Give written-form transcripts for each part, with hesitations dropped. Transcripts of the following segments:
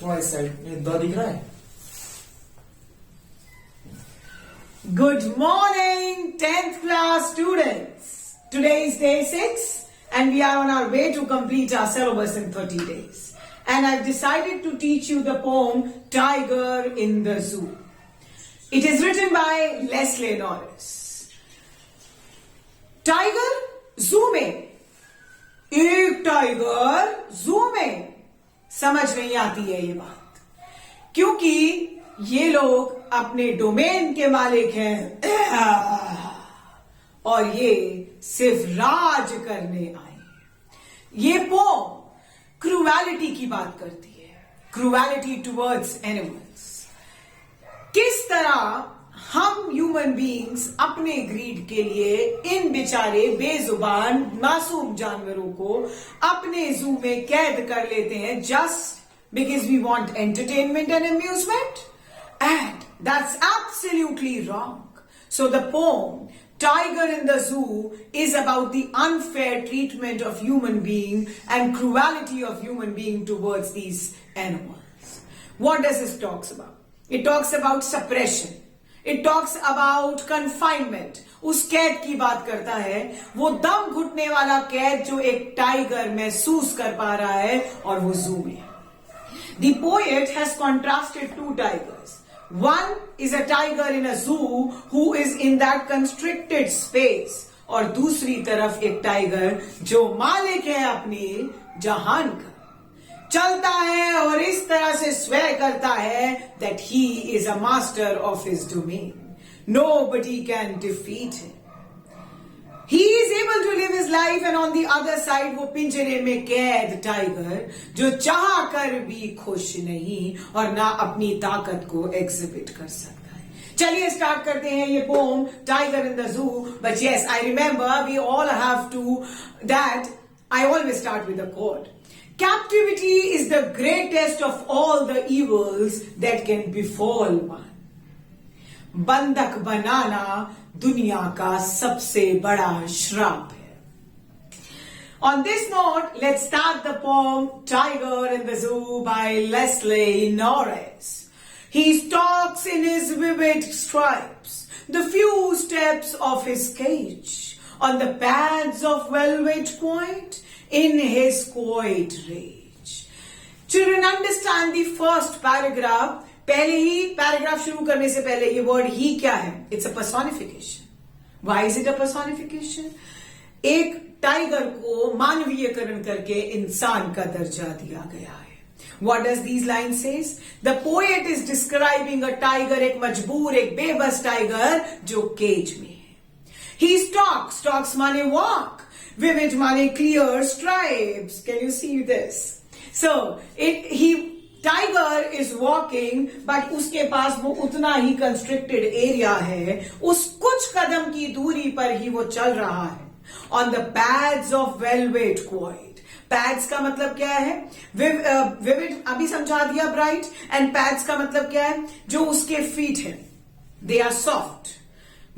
तुम्हारी साइड ये द दिख रहा है। Good morning, 10th class students. Today is day 6 and we are on our way to complete our syllabus in 30 days. And I've decided to teach you the poem Tiger in the Zoo. It is written by Leslie Norris. Tiger zoo में, एक tiger जू में, समझ नहीं आती है ये बात, क्योंकि ये लोग अपने डोमेन के मालिक हैं और ये सिर्फ राज करने आए हैं। ये पोम क्रूएलिटी की बात करती है, क्रूएलिटी टुवर्ड्स एनिमल्स। किस तरह हम ह्यूमन बीइंग्स अपने ग्रीड के लिए इन बेचारे बेजुबान मासूम जानवरों को अपने जू में कैद कर लेते हैं just because we want entertainment and amusement, and that's absolutely wrong. So the poem Tiger in the Zoo is about the unfair treatment of human being and cruelty of human being towards these animals. What does this talks about? It talks about suppression. It talks about confinement. उस कैद की बात करता है, वो दम घुटने वाला कैद जो एक टाइगर महसूस कर पा रहा है और वो जू में। The poet has contrasted two tigers. One is a tiger in a zoo who is in that constricted space, और दूसरी तरफ एक टाइगर जो मालिक है अपने जहान का, चलता है और इस तरह से स्वे करता है that he is a master of his domain. Nobody can defeat him. He is able to live his life, and on the other side वो पिंजरे में कैद टाइगर जो चाह कर भी खुश नहीं और ना अपनी ताकत को एग्जिबिट कर सकता है। चलिए स्टार्ट करते हैं ये poem Tiger in the Zoo. But yes, I remember we all have to that I always start with a quote. Captivity is the greatest of all the evils that can befall one. बंधक बनाना दुनिया का सबसे बड़ा श्राप है। On this note, let's start the poem Tiger in the Zoo by Leslie Norris. He stalks in his vivid stripes the few steps of his cage on the pads of velvet point in his quiet rage. Children, understand the first paragraph. पहले ही paragraph शुरू करने से पहले ये word ही क्या है? It's a personification. Why is it a personification? एक tiger को मानवीयकरण करके इंसान का दर्जा दिया गया है। What does these line says? The poet is describing a tiger, एक मजबूर, एक बेबस टाइगर जो केज में है। ही स्टॉक्स, स्टॉक्स माने वॉक, विविड माने clear, stripes, can you see this? So he tiger is walking, but उसके पास वो उतना ही कंस्ट्रिक्टेड एरिया है, उस कुछ कदम की दूरी पर ही वो चल रहा है। On the pads of velvet quite. Pads का मतलब क्या है? विविड अभी समझा दिया, ब्राइट। एंड पैड्स का मतलब क्या है? जो उसके फीट है, दे आर सॉफ्ट।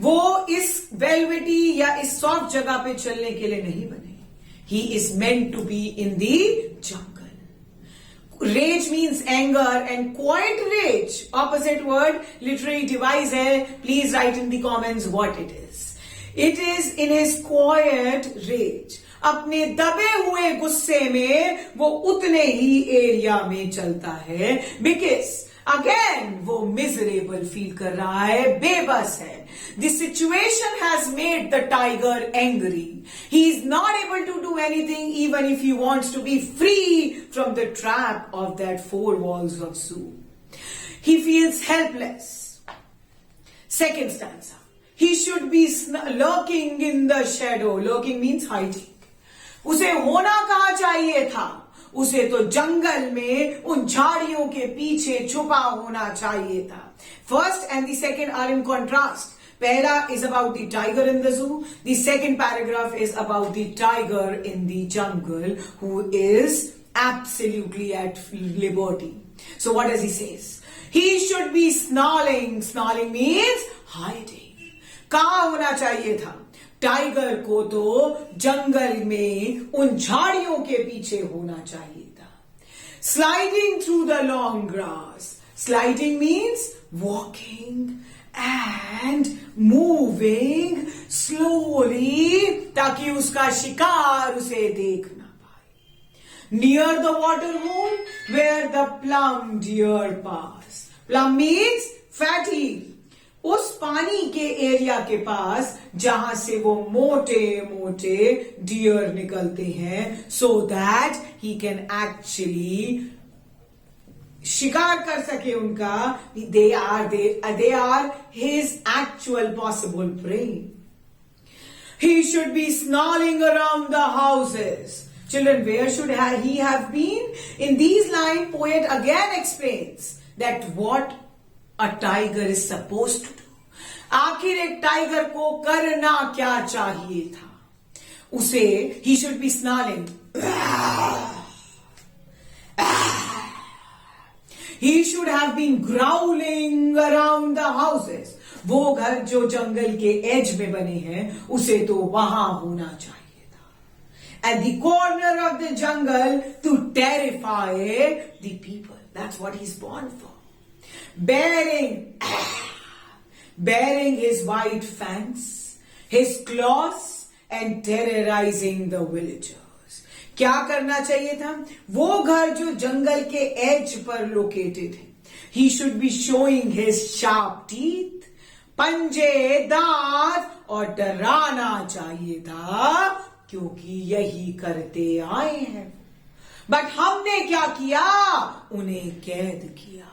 वो इस वेलवेटी या इस सॉफ्ट जगह पे चलने के लिए नहीं बने। He is meant to be in the jungle. Rage means anger, and quiet rage, opposite word, literary device है. Please write in the comments what it is. It is in his quiet rage. अपने दबे हुए गुस्से में वो उतने ही area में चलता है, because अगेन वो मिजरेबल फील कर रहा है, बेबस है। The situation has made the tiger angry. He is not able to do anything even if he wants to be free from the trap of that four walls of zoo. He feels helpless. Second stanza. He should be lurking in the shadow. Lurking means hiding. उसे होना कहाँ चाहिए था? उसे तो जंगल में उन झाड़ियों के पीछे छुपा होना चाहिए था। First and the second are in contrast. पहला is about the tiger in the zoo. The second paragraph is about the tiger in the jungle who is absolutely at liberty. So what does he say? He should be snarling. Snarling means hiding. कहाँ होना चाहिए था? Tiger को तो जंगल में उन झाड़ियों के पीछे होना चाहिए था। sliding through the long grass. Sliding means walking and moving slowly ताकि उसका शिकार उसे देख ना पाए. Near the water hole where the plum deer pass. Plum means fatty. उस पानी के एरिया के पास जहां से वो मोटे मोटे डियर निकलते हैं, so that he can actually शिकार कर सके उनका. They are his actual possible prey. He should be snarling around the houses. Children, where should he have been? In these lines, poet again explains that what a tiger is supposed to do. आखिर एक tiger को करना क्या चाहिए था? उसे he should be snarling. He should have been growling around the houses. वो घर जो जंगल के एज में बने हैं, उसे तो वहां होना चाहिए. At the corner of the jungle to terrify the people. That's what he's born for. Bearing his white fangs, his claws, and terrorizing the villagers. क्या करना चाहिए था? वो घर जो जंगल के एज पर लोकेटेड है. He should be showing his sharp teeth, पंजे, दांत, और डराना चाहिए था, क्योंकि यही करते आए हैं. बट हमने क्या किया? उन्हें कैद किया.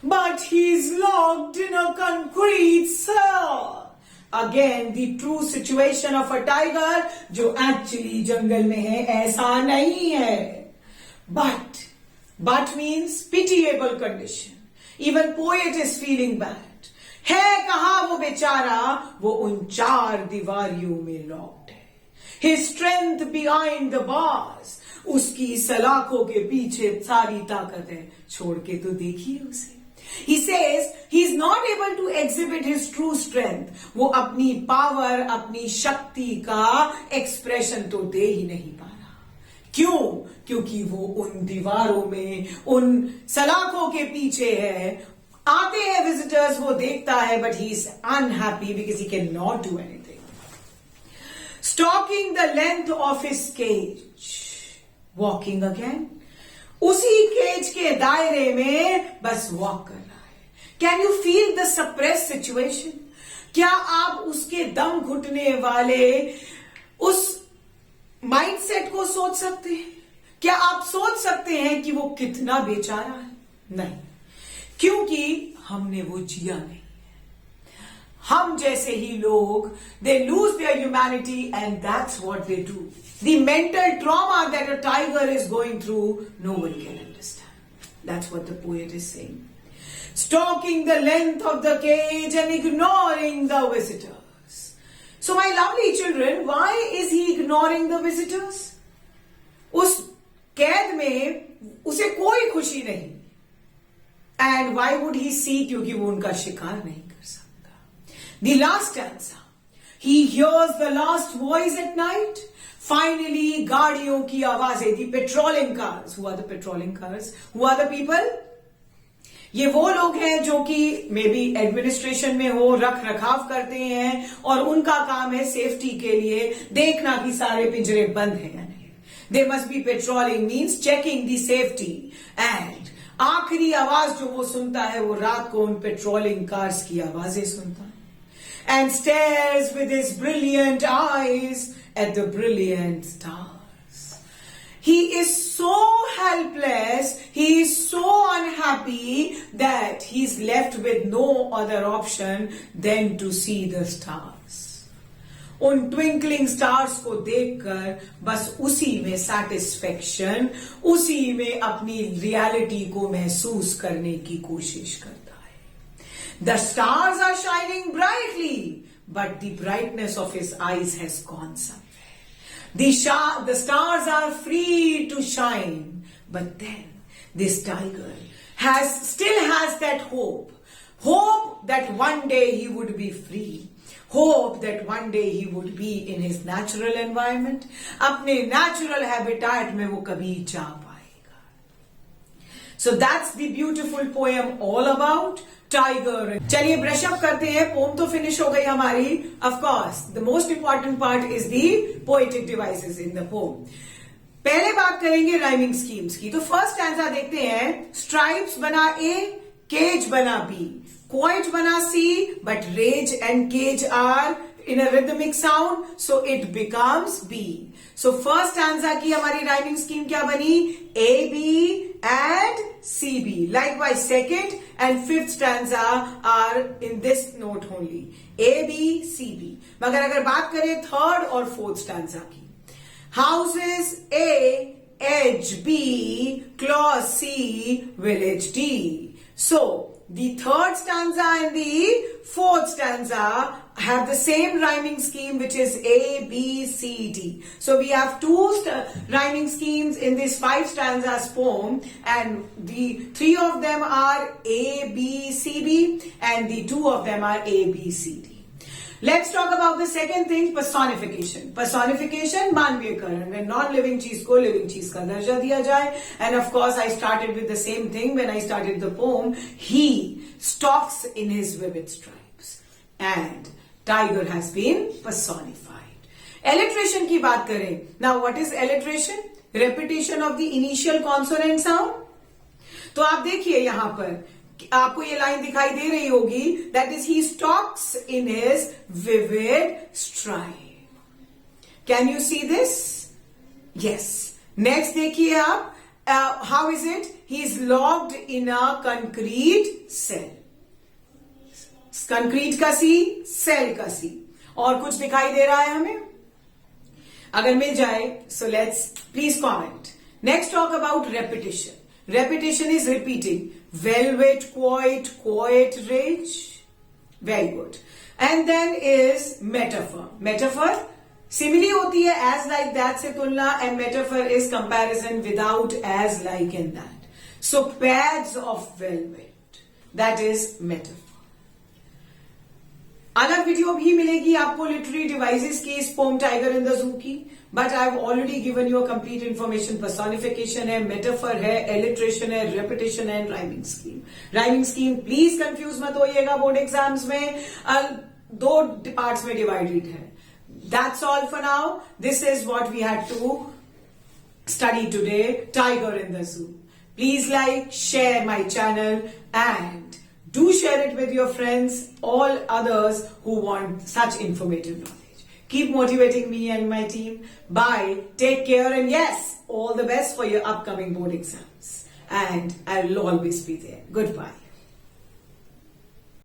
But he's locked in a concrete cell. Again, the true situation of a tiger, जो actually जंगल में है, ऐसा नहीं है. But means pitiable condition. Even poet is feeling bad. है कहाँ वो बेचारा? वो उन 4 दीवारियों में लॉक्ड है. His strength behind the bars. उसकी सलाखों के पीछे सारी ताकत है. छोड़ के तो देखिए उसे. He says he is not able to exhibit his true strength. वो अपनी पावर, अपनी शक्ति का एक्सप्रेशन तो दे ही नहीं पा रहा. क्यों? क्योंकि वो उन दीवारों में, उन सलाखों के पीछे है. आते हैं विजिटर्स, वो देखता है, but he is unhappy because he can not do anything. Stalking the length of his cage, walking again. उसी केज के दायरे में बस वॉक कर रहा है. Can you feel the suppress situation? क्या आप उसके दम घुटने वाले उस माइंडसेट को सोच सकते हैं? क्या आप सोच सकते हैं कि वो कितना बेचारा है? नहीं, क्योंकि हमने वो जिया नहीं. हम जैसे ही लोग, they lose their humanity and that's what they do. The mental trauma that a tiger is going through, no one can understand. That's what the poet is saying. Stalking the length of the cage and ignoring the visitors. So my lovely children, why is he ignoring the visitors? उस कैद में उसे कोई खुशी नहीं. And why would he see? क्योंकि वो उनका शिकार नहीं कर सकता. The last stanza. He hears the last voice at night. Finally, गाड़ियों की आवाजें. The patrolling cars. Who are the patrolling cars? Who are the people? ये वो लोग हैं जो कि मे बी एडमिनिस्ट्रेशन में हो, रख रखाव करते हैं, और उनका काम है सेफ्टी के लिए देखना कि सारे पिंजरे बंद हैं या नहीं. They must be patrolling means checking the safety. And आखिरी आवाज जो वो सुनता है, वो रात को उन पेट्रोलिंग कार्स की आवाजें सुनता है. And stares with his brilliant eyes at the brilliant stars. He is so helpless, he is so unhappy that he's left with no other option than to see the stars. उन twinkling stars को देखकर बस उसी में satisfaction, उसी में अपनी reality को महसूस करने की कोशिश करता है. The stars are shining brightly, but the brightness of his eyes has gone somewhere. The stars are free to shine, but then this tiger still has that hope that one day he would be free. Hope that one day he would be in his natural environment. अपने natural habitat में वो कभी जा पाए. So that's the beautiful poem all about tiger. चलिए brush up करते हैं. Pome तो फिनिश हो गई हमारी. Of course, the most important part is the poetic devices in the poem. पहले बात करेंगे राइमिंग स्कीम्स की. तो फर्स्ट स्टैंजा देखते हैं. स्ट्राइप्स बना ए, केज बना बी, क्वाइट बना C, but rage and cage are in a rhythmic sound, so it becomes B. So first stanza की हमारी rhyming scheme क्या बनी? A, B and C, B. Likewise, second and fifth stanza are in this note only. A, B, C, B. मगर अगर बात करें third और fourth stanza की, houses A, edge B, clause C, village D. So the third stanza and the fourth stanza have the same rhyming scheme, which is A, B, C, D. So we have two rhyming schemes in this 5 stanzas poem, and the 3 of them are A, B, C, B, and the 2 of them are A, B, C, D. Let's talk about the second thing, personification. Personification, मानवीयकरण, when non-living चीज को living चीज का दर्जा दिया जाए. And of course, I started with the same thing when I started the poem. He stalks in his vivid stripes, and tiger has been personified. Alliteration की बात करें. Now, what is alliteration? Repetition of the initial consonant sound. तो आप देखिए यहां पर आपको ये लाइन दिखाई दे रही होगी. That is, he stalks in his vivid stripe. Can you see this? Yes. Next देखिए आप. How is it? He is locked in a concrete cell. Concrete का सी, सेल का सी. और कुछ दिखाई दे रहा है हमें? अगर मिल जाए, so let's please comment. Next, talk about repetition. Repetition is repeating. Velvet, quiet, quiet, rich. Very good. And then is metaphor. Metaphor simile होती है as like that से तुलना, and metaphor is comparison without as like and that. So pads of velvet, that is metaphor. अलग video भी मिलेगी आपको literary devices की इस पोम टाइगर इन द जू की. But I have already given you complete information. Personification है, metaphor है, एलिट्रेशन है, रेपिटेशन है, rhyming scheme. Rhyming scheme please confuse मत होइएगा बोर्ड एग्जाम्स में. 2 पार्ट्स में डिवाइडेड है. That's all for now. This is what we had to study today, Tiger in the Zoo. Please like, share my channel, and do share it with your friends, all others who want such informative knowledge. Keep motivating me and my team. Bye. Take care, and yes, all the best for your upcoming board exams. And I'll always be there. Goodbye.